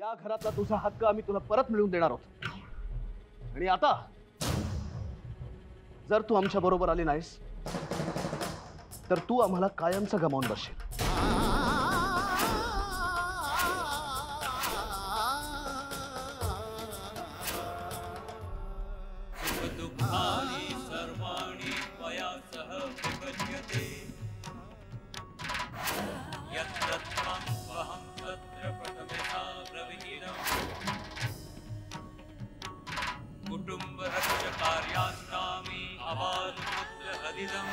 या घरातला तुझा हक्क आम्ही तुला परत मिळवून देणार आहोत. आणि आता जर तू आमच्या बरोबर आली नाहीस तर तू आम्हाला कायमचं गमावून बसशील. कुटुंब रक्ष कार्यास्त्रामी अबालपुत्र हदिदम्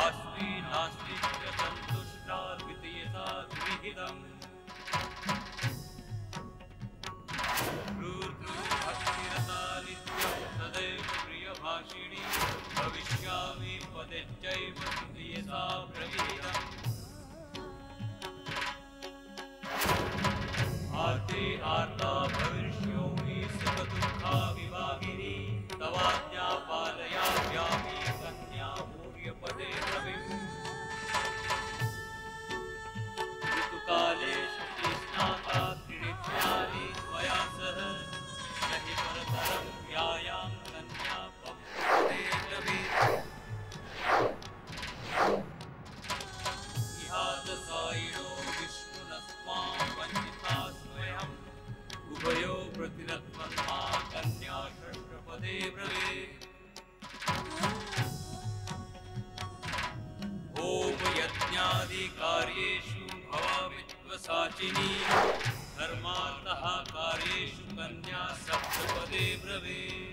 आस्ति नास्ति च सन्तुष्टा द्वितीयता द्विहिदम् भक्तिरता नित्यं सदैव प्रियभाषिणी भविष्यामि पदेच्चैव द्वितीयता प्रविहिदम् आर्ते आर्ता भविष्योमि सुखदुःखा विभागिनी तवाज्ञा पालयाम्यामि कन्या मूर्यपदे रविम् ऋतुकाले शुचिस्नाता क्रीडित्यादि मया सह नहि परतरं व्यायां कन्या पदे रविम् इहादसायिनो विष्णुनस्मां वञ्चिता उभयो प्रतिरत्मन्मा कन्या षष्ठपदे ब्रवीत्. होम यज्ञादि कार्येषु भवामित्वसाचिनी धर्मार्थः कार्येषु कन्या सप्तपदे ब्रवीत्.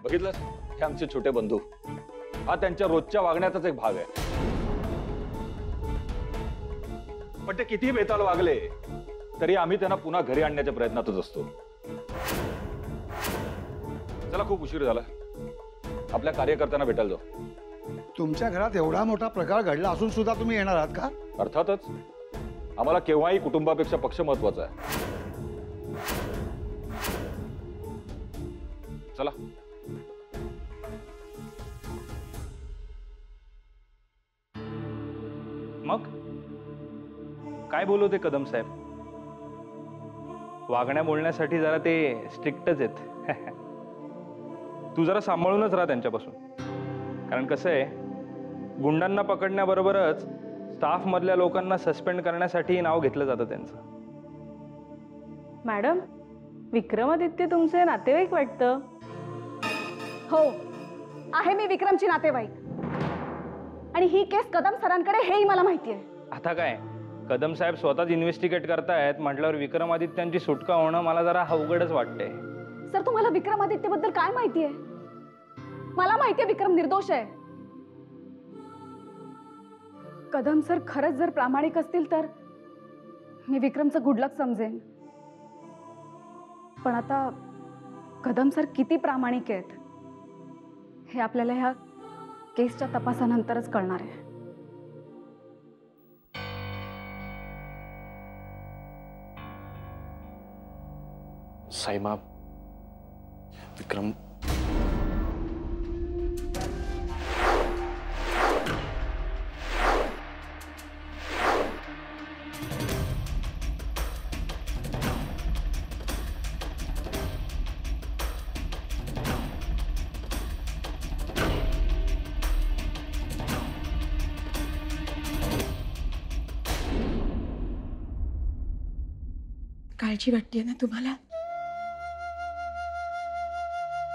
बघितलं, हे आमचे छोटे बंधू. हा त्यांच्या रोजच्या वागण्याचाच एक भाग आहे. पण ते कितीही बेताल वागले तरी आम्ही त्यांना पुन्हा घरी आणण्याच्या प्रयत्नातच असतो. चला, खूप उशीर झाला. आपल्या कार्यकर्त्यांना भेटायला जाऊ. तुमच्या घरात एवढा मोठा प्रकार घडला असून सुद्धा तुम्ही येणार आहात का? अर्थातच. आम्हाला केव्हाही कुटुंबापेक्षा पक्ष महत्वाचा आहे. चला. मग काय बोलवते कदम साहेब? वागण्या बोलण्यासाठी जरा ते स्ट्रिक्टच आहेत. तू जरा सांभाळूनच राहा त्यांच्यापासून. कारण कसं आहे, गुंडांना पकडण्याबरोबरच स्टाफ मधल्या लोकांना सस्पेंड करण्यासाठी नाव घेतलं जातं त्यांचं. मॅडम, विक्रमादित्य तुमचे नातेवाईक वाटतं. हो, आहे मी विक्रमची नातेवाईक. आणि ही केस कदम सरांकडे हेही मला माहिती आहे. आता काय, कदम साहेब स्वतःच इन्व्हेस्टिगेट करतायत म्हटल्यावर विक्रमादित्यांची सुटका होणं मला जरा अवघडच वाटतंय. सर, तुम्हाला विक्रमादित्य बद्दल काय माहिती आहे? मला माहिती आहे विक्रम निर्दोष आहे. कदम सर खरंच जर प्रामाणिक असतील तर मी विक्रमचं गुड लक समजेन. पण आता कदम सर किती प्रामाणिक आहेत हे आपल्याला ह्या केसच्या तपासानंतरच कळणार आहे. साईमा, विक्रम काळजी वाटते ना तुम्हाला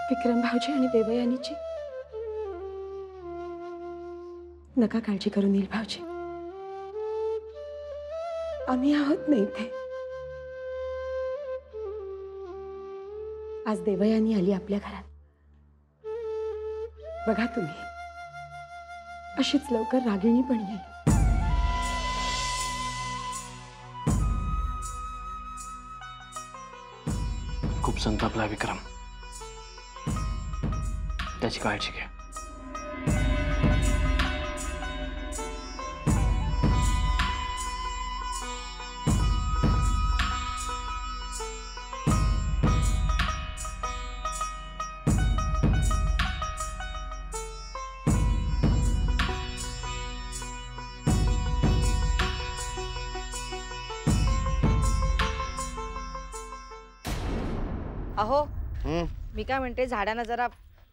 विक्रम भाऊजी आणि देवयानीची? नका काळजी करू नील भाऊजी, आम्ही आहोत ना इथे. आज देवयानी आली आपल्या घरात. बघा तुम्ही, अशीच लवकर रागिणी पण येईल. खूप संतापला विक्रम, त्याची काळजी घ्या. अहो मी काय म्हणते, झाडांना जरा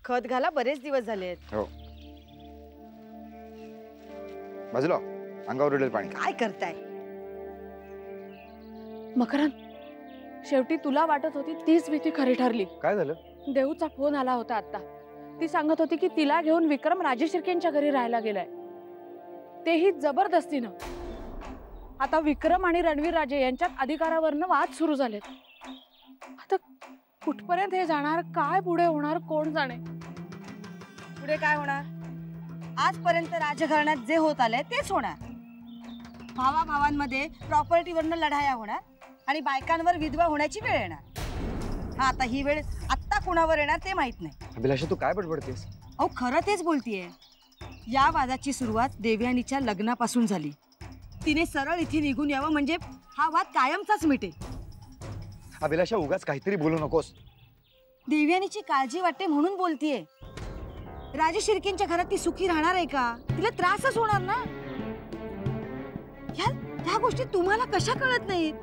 खत घाला, बरेच दिवस झालेत. हो बाजूला अंगावर उडेल पाणी. काय करताय? मकरंद, शेवटी तुला वाटत होती तीच भीती खरी ठरली. काय झालं? देऊचा फोन आला होता आता. ती सांगत होती की तिला घेऊन विक्रम राजेशिर्केंच्या घरी राहायला गेलाय, तेही जबरदस्तीनं. आता विक्रम आणि रणवीर राजे यांच्यात अधिकारावरनं वाद सुरू झालेत. आता कुठपर्यंत हे जाणार, काय पुढे होणार कोण जाणे. पुढे काय होणार? आजपर्यंत राजघराण्यात जे होत आलंय तेच होणार. भावाभावांमध्ये प्रॉपर्टीवरनं लढाया होणार आणि बायकांवर विधवा होण्याची वेळ येणार. हा, आता ही वेळ आत्ता कुणावर येणार ते माहित नाही. अभिलाषा तू काय बडबडतेस? अहो खरं तेच बोलतीये. या वादाची सुरुवात देवयानीच्या लग्नापासून झाली. तिने सरळ इथे निघून यावं म्हणजे हा वाद कायमचाच मिटेल. अभिलाषा उगाच काहीतरी बोलू नकोस. देवयानीची काळजी वाटते म्हणून बोलतीये. राजेशिर्केंच्या घरात ती सुखी राहणार आहे का? तिला त्रासच होणार ना. ह्या गोष्टी तुम्हाला कशा कळत नाहीत?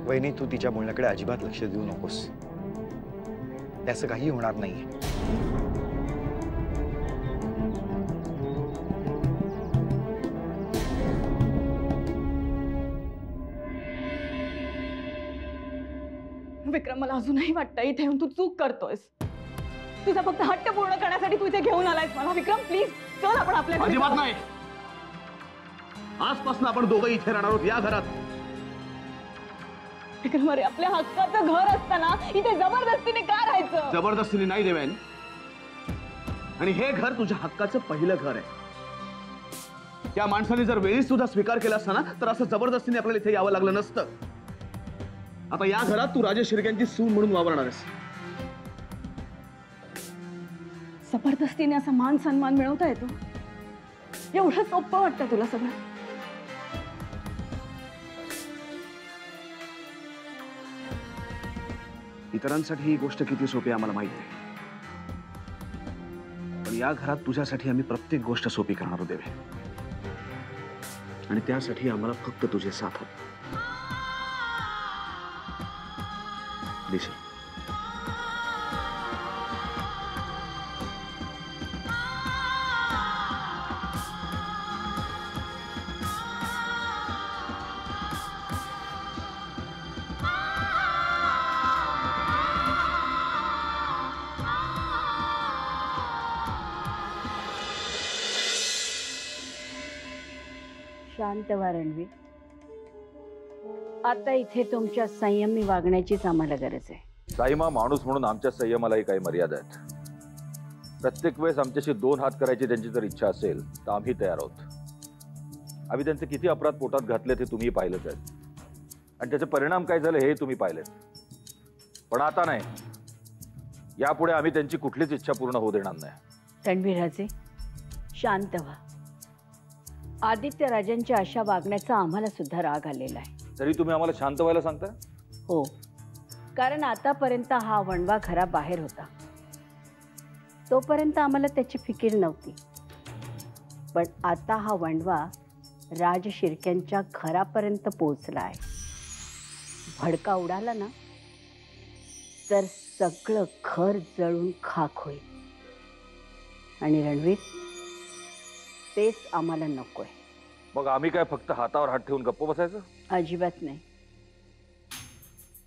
वहिनी तू तिच्या बोलण्याकडे अजिबात लक्ष देऊ नकोस. त्याचं काही होणार नाहीये. विक्रम, मला अजूनही वाटतं इथे येऊन तू चूक करतोयस. तुझा फक्त हट्ट पूर्ण करण्यासाठी तू इथे घेऊन आलायस मला. विक्रम प्लीज चल, आपण आपल्या घरी अजिबात जाऊ. नाही. आजपासून आपण दोघं इथे राहणार आहोत या घरात. विक्रम, अरे आपल्या हक्काचं घर असताना इथे जबरदस्तीने का राहायचं? जबरदस्तीने नाही देवेन. आणि हे घर तुझ्या हक्काचं पहिलं घर आहे. त्या माणसाने जर वेळीच सुद्धा स्वीकार केला असता ना, तर असं जबरदस्तीने आपल्याला इथे यावं लागलं नसतं. आता या घरात तू राजेशिर्केंची सून म्हणून वावरणार आहेस. जबरदस्तीने असा मान सन्मान मिळवता येतो? एवढं सोपं वाटतं तुला सगळं? इतरांसाठी ही गोष्ट किती सोपी आहे आम्हाला माहिती आहे, पण या घरात तुझ्यासाठी आम्ही प्रत्येक गोष्ट सोपी करणार आहोत देवे. आणि त्यासाठी आम्हाला फक्त तुझे साथ हवे. दिसेल शांत व्हा रणवीर. आता इथे तुमच्या संयमी वागण्याचीच आम्हाला गरज आहे. साईमा, माणूस म्हणून आमच्या संयमालाही काही मर्यादा आहेत. प्रत्येक वेळेस आमच्याशी दोन हात करायची त्यांची जर इच्छा असेल तर आम्ही तयार आहोत. आम्ही त्यांचे किती अपराध पोटात घातले ते तुम्ही पाहिलंच आहे, आणि त्याचे परिणाम काय झाले हे तुम्ही पाहिलेत. पण आता नाही, यापुढे आम्ही त्यांची कुठलीच इच्छा पूर्ण होऊ देणार नाही. रणवीर राजे, शांत व्हा. आदित्य राजांच्या अशा वागण्याचा आम्हाला सुद्धा राग आलेला आहे. तरी तुम्ही आम्हाला शांत व्हायला सांगताय? हो, कारण आतापर्यंत हा वणवा घराबाहेर होता, तोपर्यंत आम्हाला त्याची फिकीर नव्हती. पण आता हा वणवा राजशिर्क्यांच्या घरापर्यंत पोहोचला आहे. भडका उडाला ना तर सगळं घर जळून खाक होईल. आणि रणवीर, तेच आम्हाला नकोय. मग आम्ही काय फक्त हातावर हात ठेवून गप्प बसायचं? अजिबात नाही.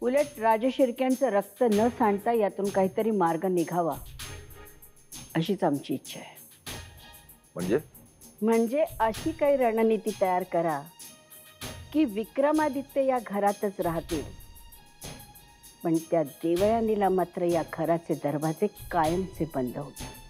उलट राजशिर्क्यांचं रक्त न सांडता यातून काहीतरी मार्ग निघावा अशीच आमची इच्छा आहे. म्हणजे अशी काही रणनीती तयार करा की विक्रमादित्य या घरातच राहतील, पण त्या देवयानीला मात्र या घराचे दरवाजे कायमचे बंद होतील.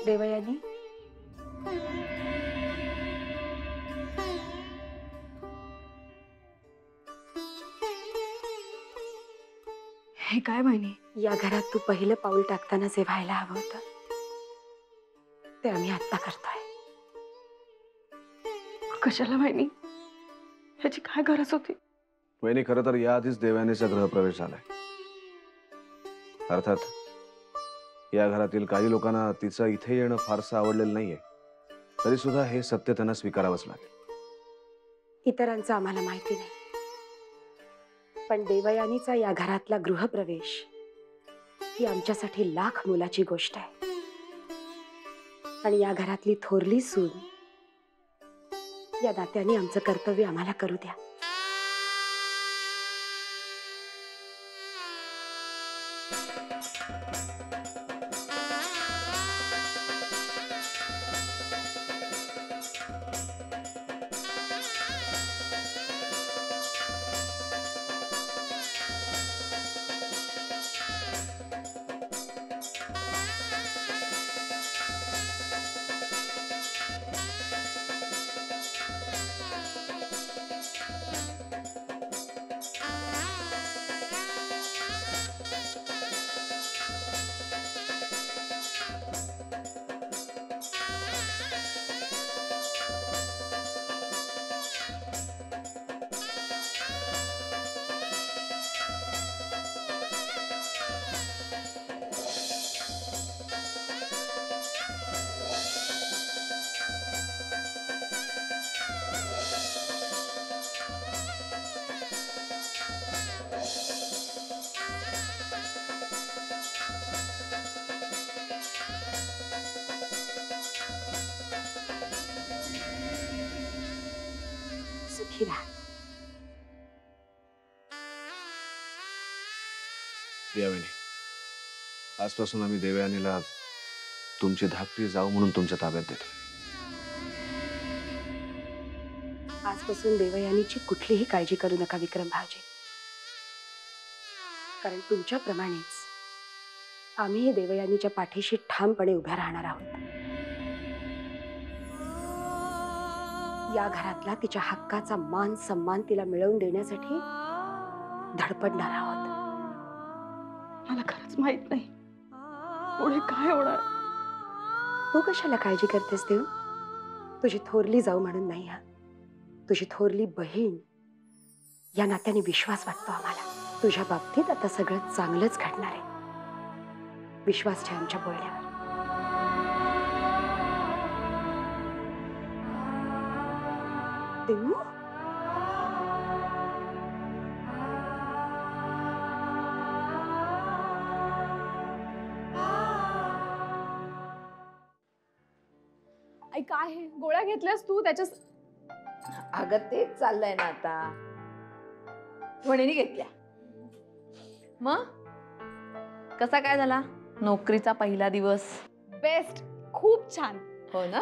देवयानी, हे काय बहिणी? या घरात तू पहिलं पाऊल टाकताना जे व्हायला हवं होतं ते आम्ही आत्ता करतोय. कशाला बहिणी? ह्याची काय गरज होती? वहिनी, खरं तर याआधीच देवयानीचा गृहप्रवेश झालाय. अर्थात या घरातील काही लोकांना तिचं इथे येणं फारसं आवडलेलं नाहीये. तरी सुद्धा हे सत्य त्यांना स्वीकारावंच लागेल. इतरांचं आम्हाला माहिती नाही, पण देवयानीचा या घरातला गृहप्रवेश ही आमच्यासाठी लाख मोलाची गोष्ट आहे. आणि या घरातली थोरली सून या नात्याने आमचं कर्तव्य आम्हाला करू द्या. सुखी राहा. देवयानी, आजपासून आम्ही देवयानीला तुमची धाकटी जाऊ म्हणून तुमच्या ताब्यात देतो. आजपासून देवयानीची कुठलीही काळजी करू नका विक्रम भाऊजी, कारण तुमच्याप्रमाणेच आम्ही देवयानीच्या पाठीशी ठामपणे उभ्या राहणार आहोत. या घरातला तिच्या हक्काचा मान सन्मान तिला मिळवून देण्यासाठी धडपडणार आहोत. मला खरंच माहित नाही पुढे काय होणार. तू कशाला काळजी करतेस देव? तुझी थोरली जाऊ म्हणून नाही, हा तुझी थोरली बहीण या नात्याने विश्वास वाटतो आम्हाला. तुझ्या बाबतीत आता सगळं चांगलंच घडणार आहे. विश्वास ठेव आमच्या बोलण्यावर. देऊ आई, काय हे गोळ्या घेतल्यास तू त्याच्या? अगं तेच चाललंय ना आता. वणीने घेतल्या. मग कसा काय झाला नोकरीचा पहिला दिवस? बेस्ट, खूप छान. हो ना?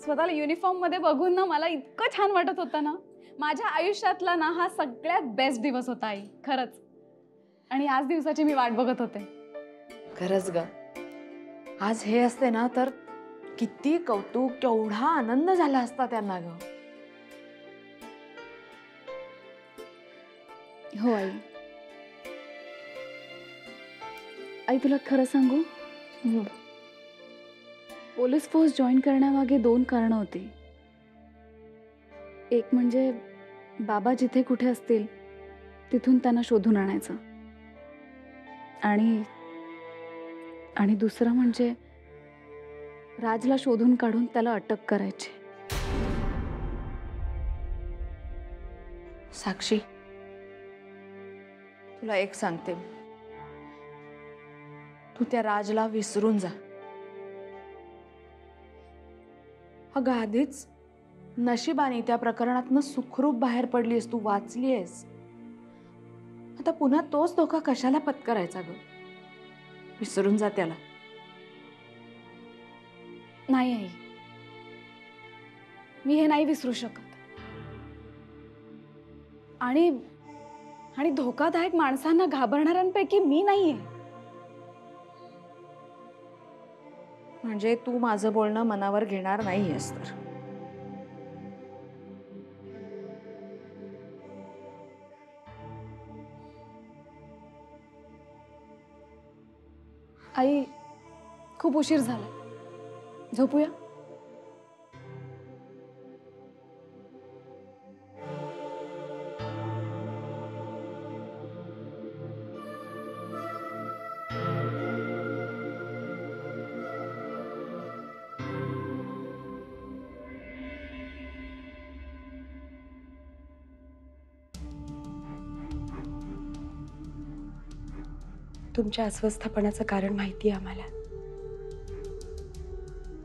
स्वतःला युनिफॉर्म मध्ये बघून ना मला इतकं छान वाटत होतं ना. माझ्या आयुष्यातला ना हा सगळ्यात बेस्ट दिवस होता आई, खरंच. आणि आज दिवसाची मी वाट बघत होते. खरंच ग, आज हे असते ना तर किती कौतुक, केवढा आनंद झाला असता त्यांना ग. हो आई. आई तुला खरं सांगू, पोलीस फोर्स जॉईन करण्यामागे 2 कारणं होती. एक म्हणजे बाबा जिथे कुठे असतील तिथून त्यांना शोधून आणायचं, आणि दुसरं म्हणजे राजला शोधून काढून त्याला अटक करायची. साक्षी, तुला एक सांगते, तू त्या राजला विसरून जा. अगं आधीच नशिबाने त्या प्रकरणातनं सुखरूप बाहेर पडलीस, तू वाचलीयस. आता पुन्हा तोच धोका कशाला पत्करायचा ग? विसरून जा त्याला. नाही आई, मी हे नाही विसरू शकत. आणि धोकादायक माणसांना घाबरणाऱ्यांपैकी मी नाहीये. म्हणजे तू माझं बोलणं मनावर घेणार नाहीयेस तर? आई खूप उशीर झालाय, झोपूया. तुमच्या अस्वस्थपणाचं कारण माहिती आहे आम्हाला.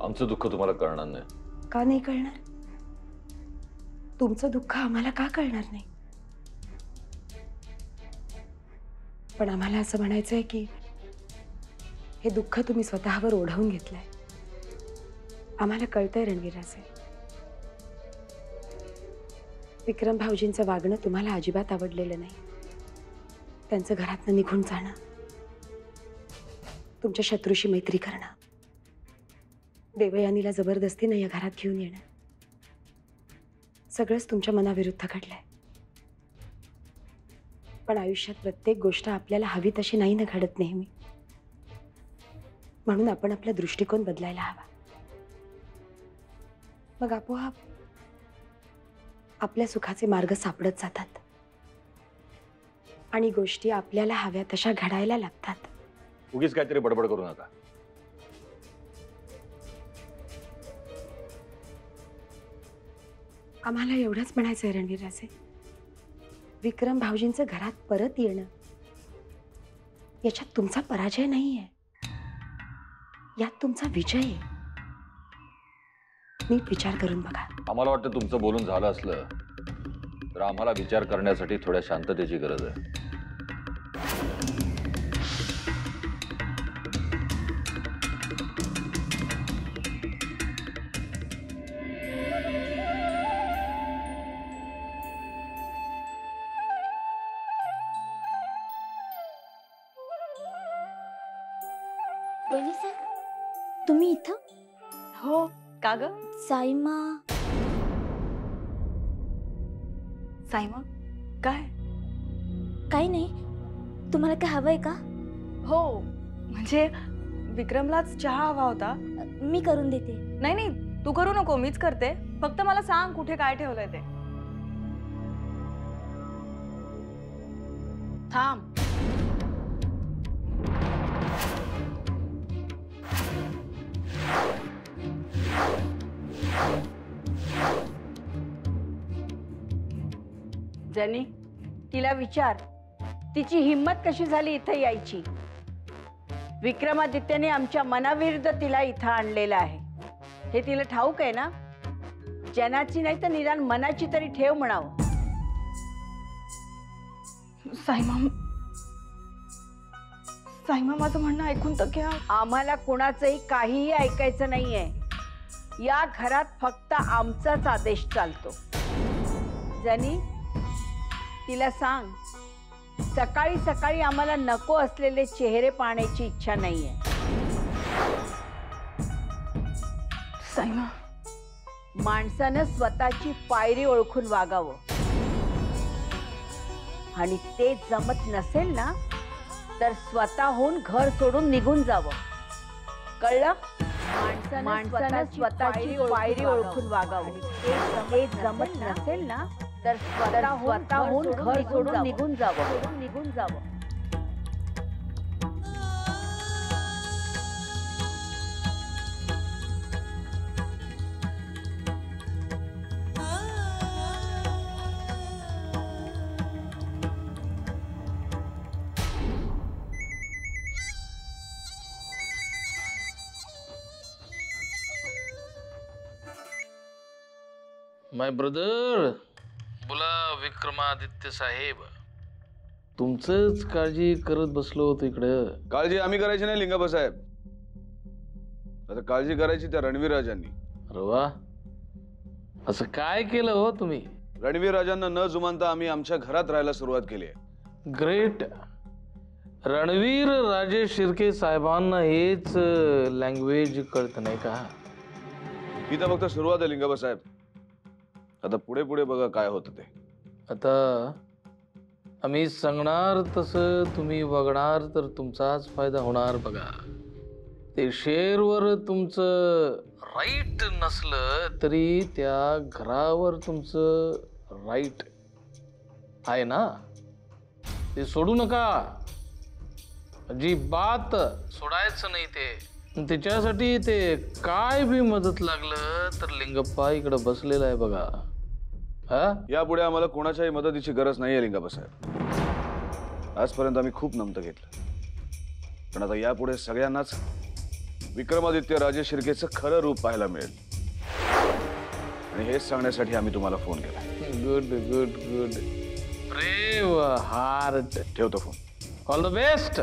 आमचं दुःख तुम्हाला कळणार नाही. का नाही कळणार? तुमचं दुःख आम्हाला का कळणार नाही? पण आम्हाला असं म्हणायचंय की हे दुःख तुम्ही स्वतःवर ओढवून घेतलंय. आम्हाला कळतंय रणवीराचे. विक्रम भाऊजींचं वागणं तुम्हाला अजिबात आवडलेलं नाही. त्यांचं घरातनं निघून जाणं, तुमच्या शत्रूशी मैत्री करणं, देवयानीला जबरदस्तीनं या घरात घेऊन येणं, सगळंच तुमच्या मनाविरुद्ध घडलंय. पण आयुष्यात प्रत्येक गोष्ट आपल्याला हवी तशी नाही ना घडत नेहमी. म्हणून आपण आपला दृष्टिकोन बदलायला हवा. मग आपोआप आपल्या सुखाचे मार्ग सापडत जातात आणि गोष्टी आपल्याला हव्या तशा घडायला लागतात. उगीच काहीतरी बडबड करू नका. आम्हाला एवढंच म्हणायचंय रणवीराचे, विक्रम भाऊजींचं घरात परत येणं याच्यात तुमचा पराजय नाहीये, यात तुमचा विजय आहे. नीट विचार करून बघा. आम्हाला वाटतं तुमचं बोलून झालं असलं तर आम्हाला विचार करण्यासाठी थोड्या शांततेची गरज आहे. तुम्ही इथं? हो. का ग? साईमा. साईमा काय? काही नाही. तुम्हाला काय हवंय का? हो, म्हणजे विक्रमलाच चहा हवा होता. मी करून देते. नाही नाही, तू करू नको, मीच करते. फक्त मला सांग कुठे काय ठेवलंय ते. थांब. जनी, तिला विचार तिची हिम्मत कशी झाली इथं यायची. विक्रमादित्यने आमच्या मनाविरुद्ध तिला इथं आणलेलं आहे. हे तिला ठाऊक आहे ना? जनाची नाही तर निदान मनाची तरी ठेव म्हणावं. साईमा माझं म्हणणं ऐकून तर घ्या. आम्हाला कोणाचंही काहीही ऐकायचं नाहीये. या घरात फक्त आमचाच आदेश चालतो. जनी, तिला सांग सकाळी सकाळी आम्हाला नको असलेले चेहरे पाहण्याची इच्छा नाहीये. साईमा, माणसानं स्वतःची पायरी ओळखून वागावं. आणि ते जमत नसेल ना तर स्वतःहून घर सोडून निघून जावं. कळलं? माणसानं स्वतःची पायरी ओळखून वागावं. ते जमत नसेल ना तर स्वतःहून घर सोडून निघून जावं. माय ब्रदर, बोला विक्रमादित्य साहेब. तुमचंच काळजी करत बसलो होतो इकडं. काळजी आम्ही करायची नाही लिंगाबा साहेब. आता काळजी करायची त्या रणवीर राजांनी. अरे वा, असं काय केलं हो तुम्ही? रणवीर राजांना न जुमानता आम्ही आमच्या घरात राहायला सुरुवात केली आहे. ग्रेट. रणवीर राजे शिर्के साहेबांना हेच लँग्वेज कळत नाही का? ही तर फक्त सुरुवात आहे लिंगाबा साहेब. आता पुढे पुढे बघा काय होतं ते. आता आम्ही सांगणार तसं तुम्ही बघणार तर तुमचाच फायदा होणार बघा. ते शेरवर तुमचं राईट नसलं तरी त्या घरावर तुमचं राईट आहे ना, ते सोडू नका. अजिबात सोडायचं नाही ते. त्याच्यासाठी ते काय बी मदत लागलं तर लिंगप्पा इकडं बसलेला आहे बघा. हा, यापुढे आम्हाला कोणाच्याही मदतीची गरज नाहीये लिंगप्पा साहेब. आजपर्यंत आम्ही खूप नमतं घेतलं, पण आता यापुढे सगळ्यांनाच विक्रमादित्य राजे शिर्केचं खरं रूप पाहायला मिळेल. आणि हेच सांगण्यासाठी आम्ही तुम्हाला फोन केला. Good good good. Brave heart. ठेवतो फोन. All the best.